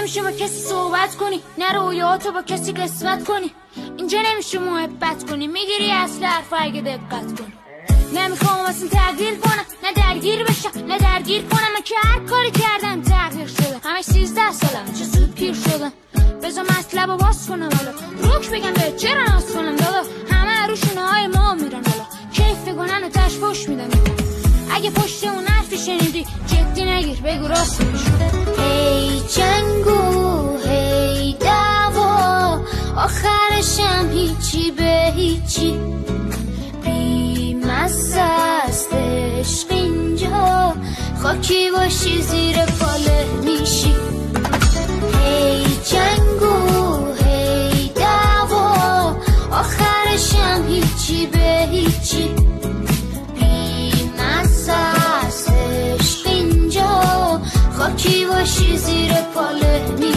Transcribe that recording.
نمیشه با کسی صحبت کنی، نه رویاتو با کسی قسمت کنی. اینجا نمیشه محبت کنی، میگیری اصل حرفا اگه دقت کنی. نمیخوام اصلا تغییر کنم، نه درگیر بشم نه درگیر کنم. من که هر کاری کردم تغییر شدم، همش 13 سالم چه زود پیر شدم. بذار مطلبو باز کنم حالا، روک بگم به چرا ناز کنم دادا. همه روشونه های ما میرن حالا، کیف میکنن و تش پشت میدم. اگه پشت اون حرفی شنیدی جدی نگیر، بگو راست میشو. هی جنگو هی دعوا، آخرشم هیچی به هیچی. بی‌مزه است عشق اینجا، خاکی باشی زیر پاله میشی. هی جنگو هی دعوا، آخرشم هیچی به هیچی. بی‌مزه است عشق اینجا، خاکی باشی زیر پاله میشی.